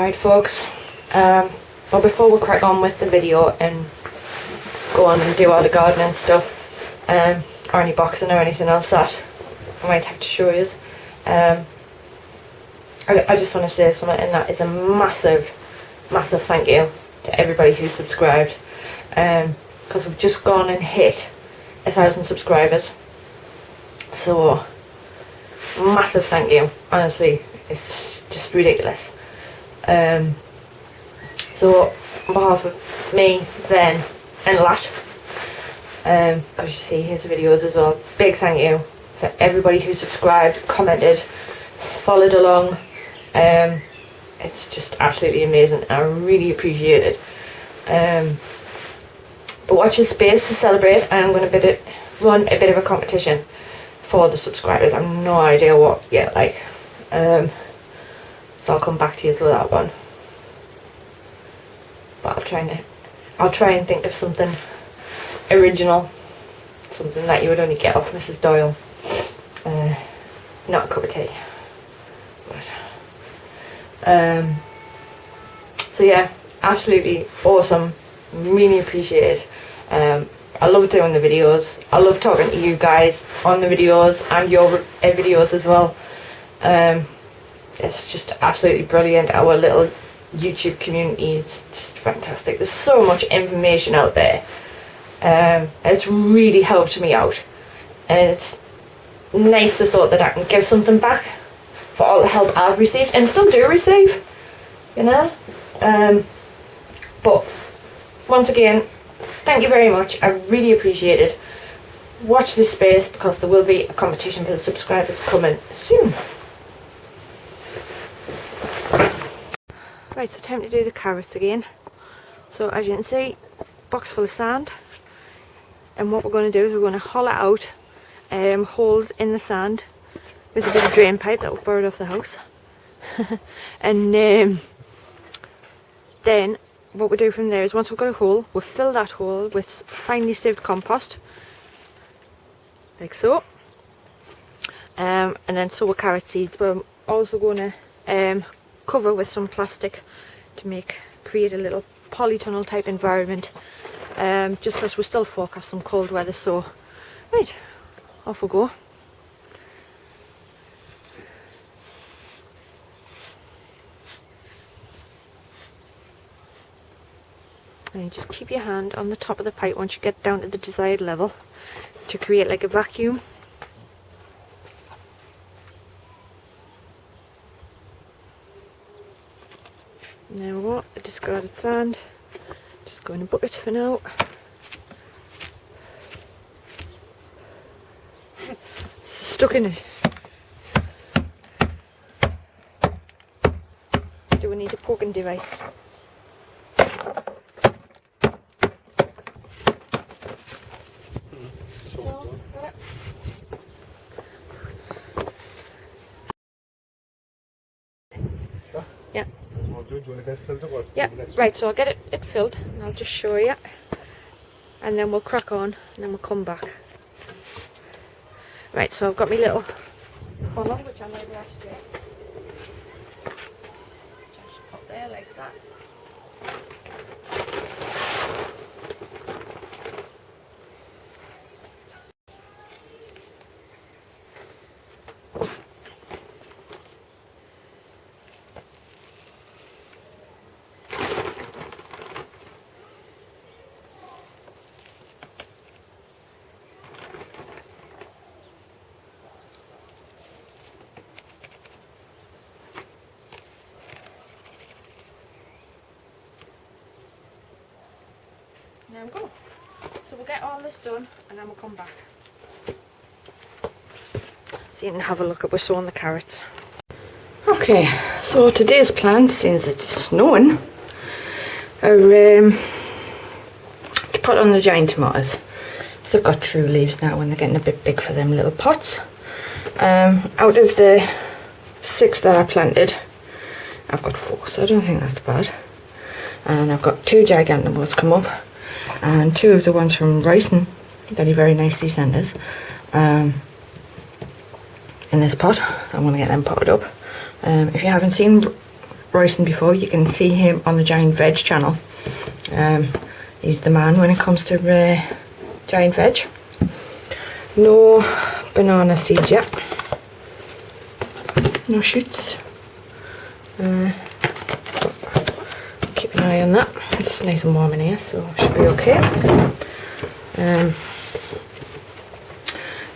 Right folks, well before we crack on with the video and go on and do all the gardening stuff, or any boxing or anything else that I might have to show you, I just want to say something, and that is a massive thank you to everybody who's subscribed, because we've just gone and hit 1,000 subscribers, so massive thank you, honestly, it's just ridiculous. So on behalf of me, Ben and Lat, because you see his videos as well, big thank you for everybody who subscribed, commented, followed along. It's just absolutely amazing. I really appreciate it. But watch this space to celebrate, and I'm going to run a bit of a competition for the subscribers. I've no idea what yet, like, so I'll come back to you with that one. But I'll try and think of something original, something that you would only get off Mrs. Doyle. Not a cup of tea. But, so yeah, absolutely awesome. Really appreciate it. I love doing the videos. I love talking to you guys on the videos and your videos as well. It's just absolutely brilliant. Our little YouTube community is just fantastic. There's so much information out there. It's really helped me out, and it's nice the thought that I can give something back for all the help I've received and still do receive, you know. But once again, thank you very much. I really appreciate it. Watch this space, because there will be a competition for the subscribers coming soon. Right, so time to do the carrots again. So as you can see, box full of sand, and what we're going to do is we're going to hollow out holes in the sand with a bit of drain pipe that we've borrowed off the house. And then what we do from there is, once we've got a hole, we'll fill that hole with finely sieved compost, like so, and then sow carrot seeds. We're also going to cover with some plastic to create a little polytunnel type environment, just because we still forecast some cold weather. So right, off we go. And you just keep your hand on the top of the pipe once you get down to the desired level to create like a vacuum. Now what? The discarded sand. Just go in a bucket for now. Stuck in it. Do we need a poking device? Yeah. Yeah, right, so I'll get it filled and I'll just show you, and then we'll crack on and then we'll come back. Right, so I've got my little funnel which I made last year. Just pop there like that. There we go. So we'll get all this done and then we'll come back. So you can have a look at, we're sowing the carrots. Okay, so today's plan, since it's snowing, are to put on the giant tomatoes. So they've got true leaves now and they're getting a bit big for them little pots. Out of the 6 that I planted, I've got 4, so I don't think that's bad. And I've got 2 gigantic ones come up, and 2 of the ones from Ryson, very nice descenders, in this pot. So I'm going to get them potted up. If you haven't seen Royston before, you can see him on the Giant Veg channel. He's the man when it comes to giant veg. No banana seeds yet. No shoots. Keep an eye on that. It's nice and warm in here, so it should be okay.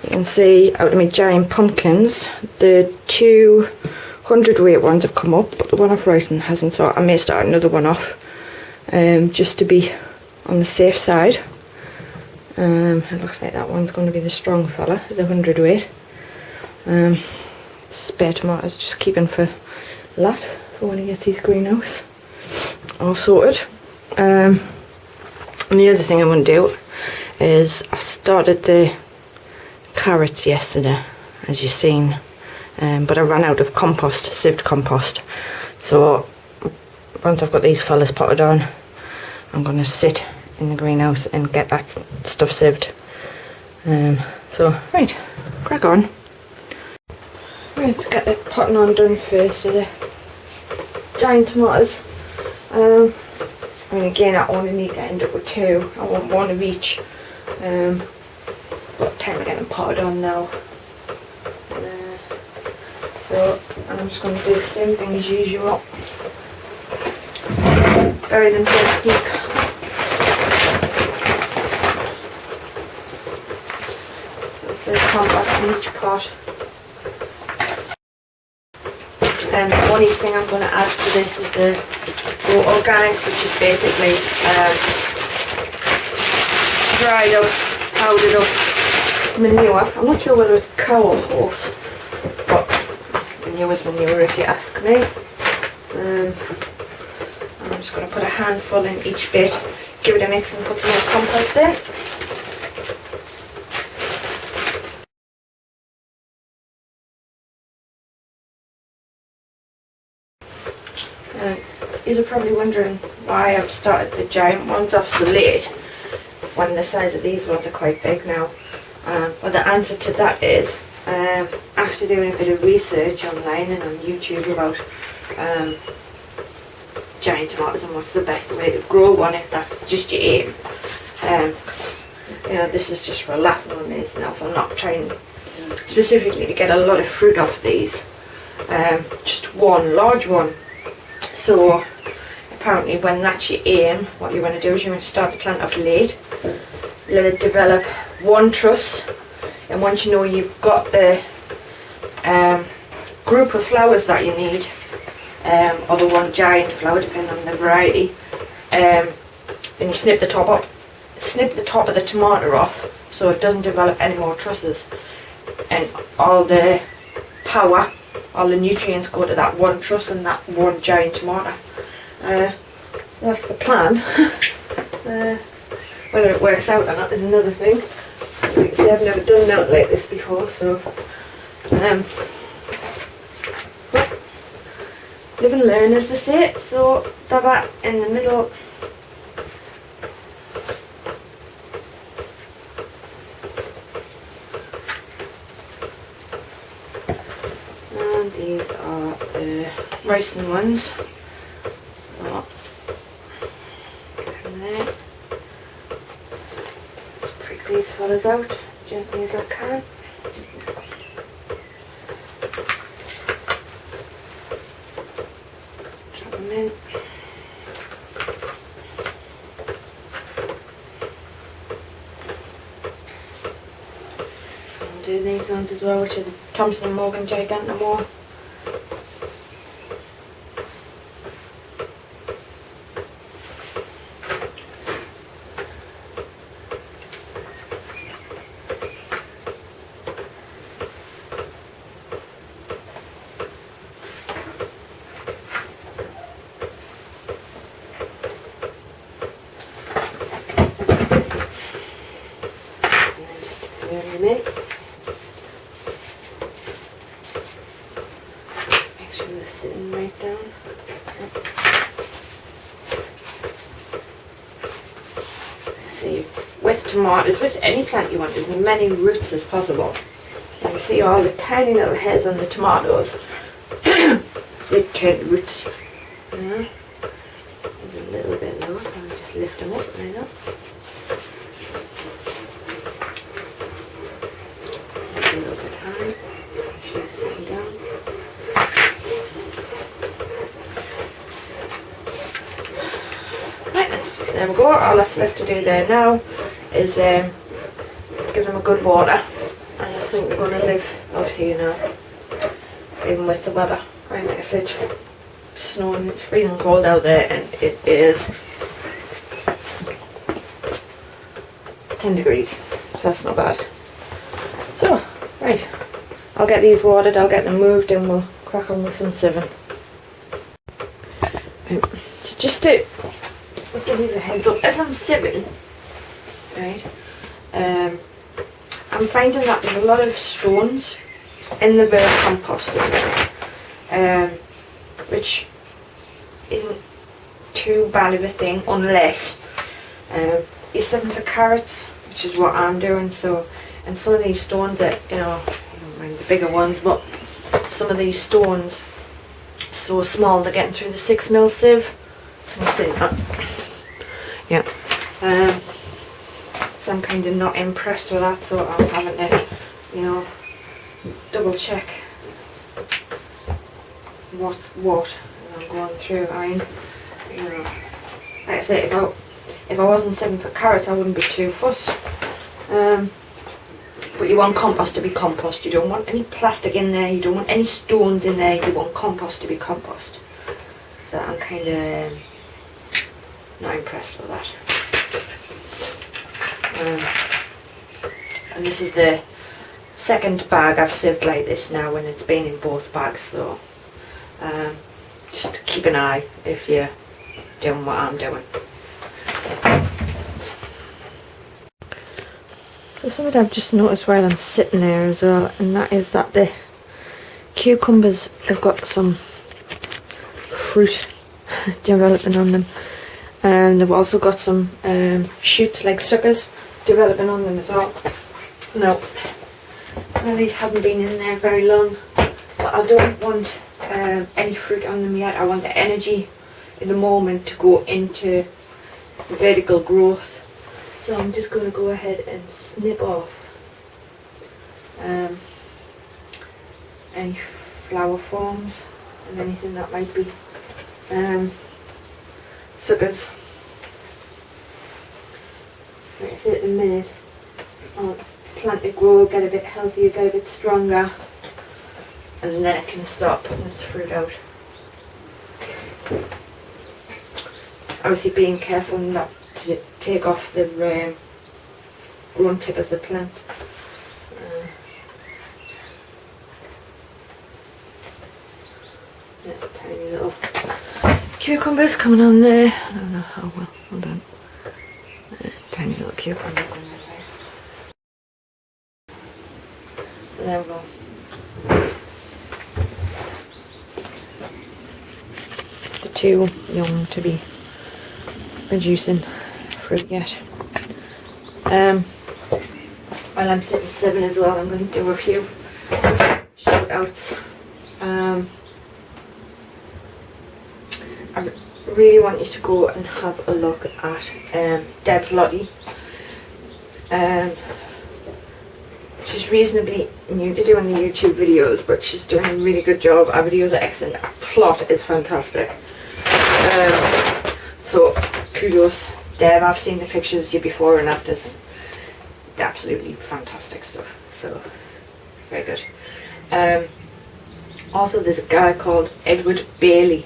You can see out of my giant pumpkins, the 200 weight ones have come up, but the one off Royston hasn't, so I may start another one off, just to be on the safe side. It looks like that one's going to be the strong fella, the 100 weight. Spare tomatoes, just keeping for that, for when he gets his greenhouse all sorted. And the other thing I'm going to do is I started the carrots yesterday, as you've seen, but I ran out of compost, sieved compost. So once I've got these fellas potted on, I'm going to sit in the greenhouse and get that stuff sieved. So right, crack on. Right, let's get the potting on done first of the giant tomatoes. I mean, again, I only need to end up with 2. I want 1 of each. But time to get them potted on now. So I'm just going to do the same thing as usual. Bury them first week. There's compost in each pot. The only thing I'm going to add to this is the raw organic, which is basically dried up, powdered up manure. I'm not sure whether it's cow or horse, but manure's manure if you ask me. I'm just going to put a handful in each bit, give it a mix and put some more compost in. You're probably wondering why I've started the giant ones off so late when the size of these ones are quite big now. Well, the answer to that is, after doing a bit of research online and on YouTube about giant tomatoes and what's the best way to grow one if that's just your aim. Cause, you know, this is just for a laugh more than anything else. I'm not trying specifically to get a lot of fruit off these. Just one large one. So apparently when that's your aim, what you want to do is you want to start the plant off late, let it develop 1 truss, and once you know you've got the group of flowers that you need, or the one giant flower depending on the variety, then you snip the top of the tomato off so it doesn't develop any more trusses, and all the power, all the nutrients go to that 1 truss and that 1 giant tomato. That's the plan. Whether it works out or not is another thing. Like, I've never done that like this before, so live and learn, as they say. So dab that in the middle. And these are the Royston ones. So, from there. Just prick these fellas out gently as I can. Drop them in. And do these ones as well, which are the Thompson and Morgan Gigantomore. Them in. Make sure they're sitting right down. See, with tomatoes, with any plant you want, as many roots as possible. You can see all the tiny little hairs on the tomatoes. They turn roots just lift them up like that. A little bit high, so make sure it's sitting down. Right then, so there we go. All that's left to do there now is give them a good water. And I think they're going to live out here now, even with the weather. Right, like I said, it's snowing, it's freezing cold out there, and it is 10 degrees, so that's not bad. So, right, I'll get these watered, I'll get them moved, and we'll crack on with some sieving. So just to give you a heads up, as I'm sieving, right, I'm finding that there's a lot of stones in the Verve compost in there, which isn't too bad of a thing unless you're sieving for carrots, which is what I'm doing. So, and some of these stones are, you know, I don't mind the bigger ones, but some of these stones so small they're getting through the 6mm sieve. Can you see that? Yeah. So I'm kind of not impressed with that, so I'm having to, you know, double check what's what as I'm going through. I mean, you know, like I say, if I wasn't sieving for carrots, I wouldn't be too fussed. But you want compost to be compost. You don't want any plastic in there. You don't want any stones in there. You want compost to be compost. So I'm kind of not impressed with that. And this is the second bag I've sieved like this now, when it's been in both bags. So just keep an eye if you're doing what I'm doing. So something I've just noticed while I'm sitting there as well, and that is that the cucumbers have got some fruit developing on them, and they've also got some shoots like suckers developing on them as well. Now these haven't been in there very long, but I don't want any fruit on them yet. I want the energy in the moment to go into vertical growth. So I'm just going to go ahead and snip off any flower forms and anything that might be suckers. Like I said, at the minute I want the plant to grow, get a bit healthier, get a bit stronger, and then it can start putting its fruit out. Obviously being careful not to take off the growing tip of the plant. Yeah, tiny little cucumbers coming on there. I don't know how well. Hold on. Tiny little cucumbers in there. So there we go. They're too young to be producing fruit yet. While I'm sitting sieving as well, I'm going to do a few shout outs. I really want you to go and have a look at Deb's Lottie. She's reasonably new to doing the YouTube videos, but she's doing a really good job. Our videos are excellent. Our plot is fantastic. So kudos, Deb. I've seen the pictures, your before and afters, and they're absolutely fantastic stuff. So very good. Also, there's a guy called Edward Bailey.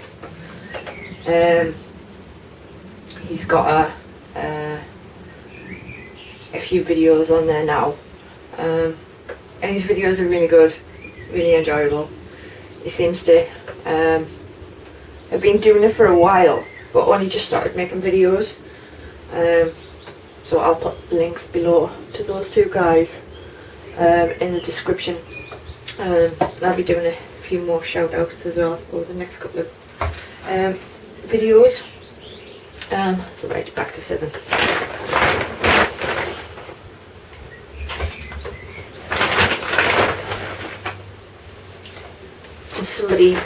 He's got a few videos on there now, and his videos are really good, really enjoyable. He seems to have been doing it for a while, but only just started making videos. So I'll put links below to those two guys in the description. I'll be doing a few more shout outs as well over the next couple of videos. So right, back to sieving. Somebody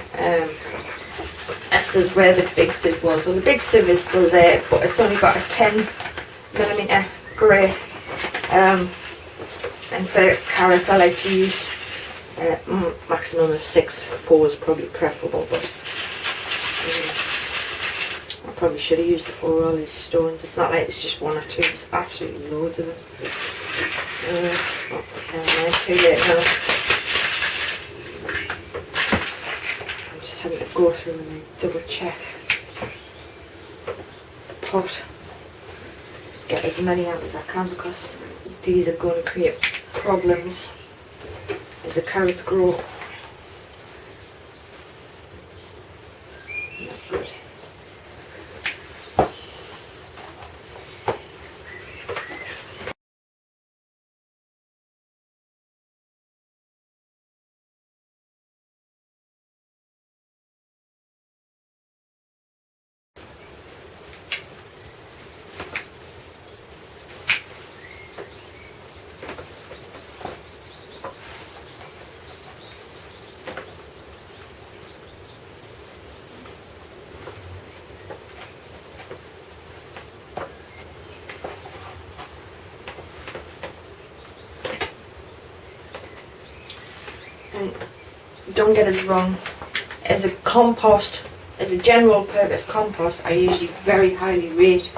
as where the big sieve was. Well, the big sieve is still there, but it's only got a 10mm grate. And for carrots I like to use maximum of 6. 4 is probably preferable, but I probably should have used it for all these stones. It's not like it's just 1 or 2, there's absolutely loads of them. Too late now. I'm just having to go through and double check the pot. Get as many out as I can, because these are going to create problems as the carrots grow. That's good. And don't get us wrong, as a compost, as a general purpose compost, I usually very highly rate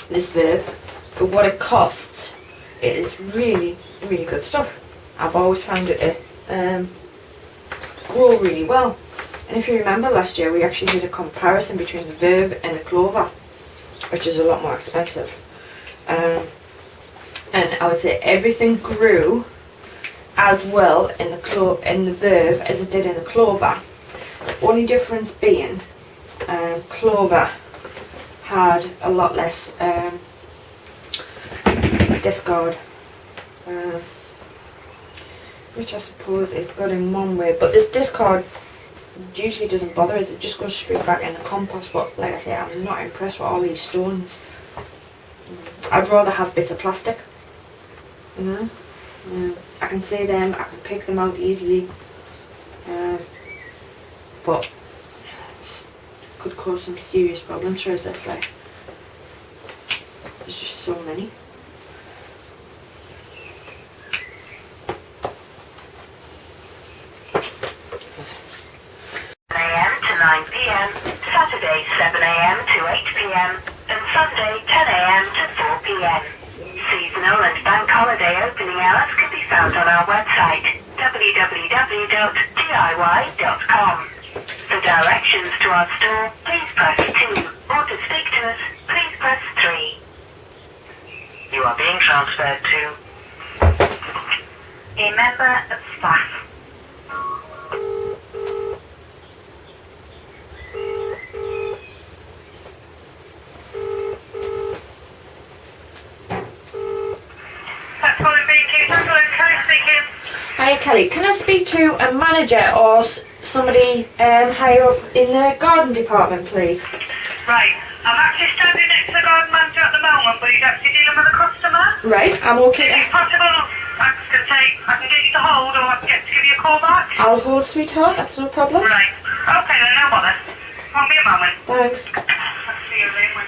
this Verve. For what it costs, it is really, really good stuff. I've always found it to grow really well. And if you remember last year, we actually did a comparison between the Verve and the clover, which is a lot more expensive. And I would say everything grew as well in the Verve as it did in the clover. The only difference being clover had a lot less discard, which I suppose is good in one way, but this discard usually doesn't bother us, it just goes straight back in the compost. But like I say, I'm not impressed with all these stones. I'd rather have bits of plastic, you know. I can see them, I can pick them out easily, but it could cause some serious problems for us. This, like, there's just so many. AM to 9 PM, Saturday 7 AM to 8 PM, and Sunday 10 AM to 4 PM. Seasonal and bank holiday opening hours can be found on our website, www.diy.com. For directions to our store, please press 2, or to speak to us, please press 3. You are being transferred to a member of staff. Hiya Kelly, can I speak to a manager or somebody higher up in the garden department, please? Right, I'm actually standing next to the garden manager at the moment, but he's actually dealing with a customer. Right, I'm okay. Is it possible I can get you to hold, or I can get to give you a call back? I'll hold, sweetheart, that's no problem. Right, okay then, no bother. Won't be a moment. Thanks. I'll see you later.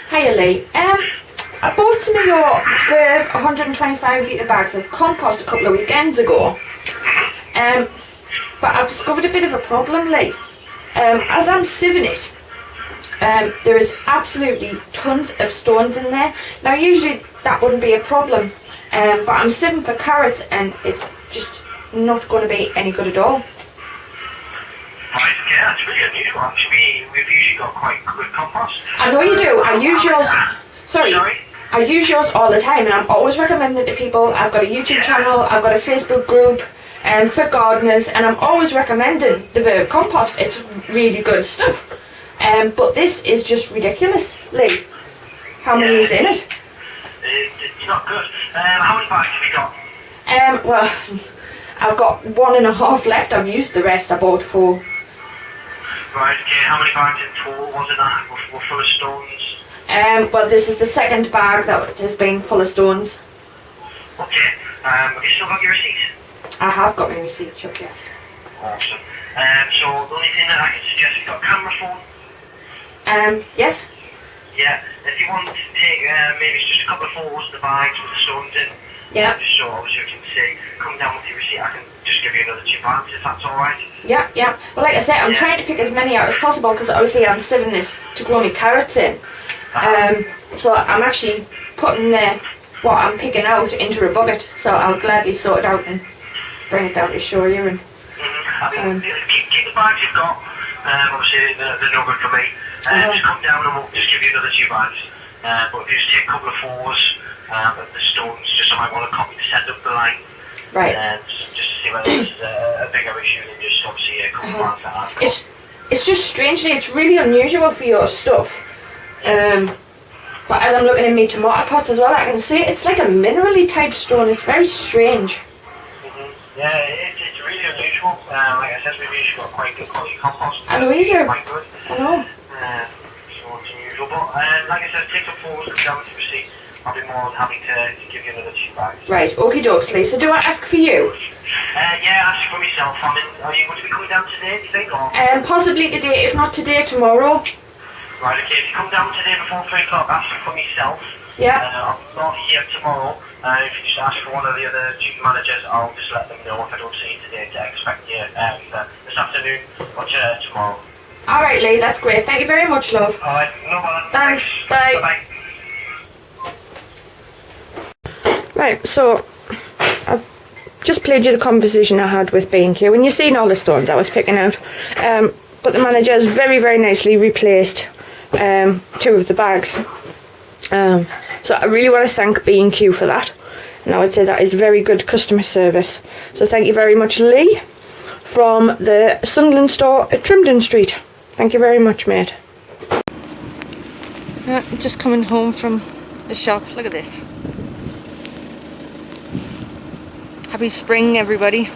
Hiya Lee. I bought some of your Verve 125 litre bags of compost a couple of weekends ago. But I've discovered a bit of a problem, Lee. As I'm sieving it, there is absolutely tons of stones in there. Now usually that wouldn't be a problem, but I'm sieving for carrots and it's just not going to be any good at all. Right, yeah, that's really unusual. Actually, we've usually got quite good compost. I know you do. I use yours. Sorry. I use yours all the time, and I'm always recommending it to people. I've got a YouTube channel. I've got a Facebook group for gardeners, and I'm always recommending the Verve compost. It's really good stuff. But this is just ridiculous, Lee. How many is in it? It's not good. How many bags have you got? Well, I've got 1.5 left. I've used the rest. I bought 4. Right, okay, how many bags in total was it that were full of stones? Well, this is the second bag that has been full of stones. Okay. Have you still got your receipt? I have got my receipt, Chuck, yes. Awesome. So the only thing that I can suggest, you've got a camera phone? Yes. Yeah. If you want to take maybe it's just a couple of photos of the bags with the stones in. Yeah. Just so obviously you can see, come down with your receipt, I can just give you another 2 pounds if that's alright. Yeah, yeah. Well, like I said, I'm trying to pick as many out as possible because obviously I'm sieving this to grow my carrots in. So I'm actually putting what I'm picking out into a bucket. So I'll gladly sort it out and bring it down to show you. And I mean, keep the bags you've got. Obviously they're no good for me. Just come down and we'll just give you another 2 bags. But if you just take a couple of photos of the stones, just so I might want to copy to send up the line. Right. Just to see whether this is a bigger issue than just obviously a couple of bags that I've got. It's just strangely, it's really unusual for your stuff. But as I'm looking at me tomato pots as well, I can see it's like a minerally type stone. It's very strange. Yeah, it's really unusual. Like I said, we've usually got quite good quality compost. I know you do. Quite good. I know. So it's unusual. But like I said, take some photos and down to the receipt. I'll be more than happy to give you another 2 bags. Right, okie dokes, Lee. So do I ask for you? Yeah, ask for myself. I mean, are you going to be coming down today, do you think? Or? Possibly today, if not today, tomorrow. Right, okay, if you come down today before 3 o'clock, ask for myself. Yeah. I'm not here tomorrow. If you just ask for one of the other duty managers, I'll just let them know if I don't see you today to expect you either this afternoon or tomorrow. Alright, Lee, that's great. Thank you very much, love. Alright, no bother. Thanks. Bye. Bye-bye. Right, so I've just played you the conversation I had with B&Q, and you've seen all the stones I was picking out. But the manager has very, very nicely replaced 2 of the bags. So I really want to thank B&Q for that, and I would say that is very good customer service. So thank you very much, Lee, from the Sunderland store at Trimden Street. Thank you very much, mate. Just coming home from the shop. Look at this. Happy spring, everybody.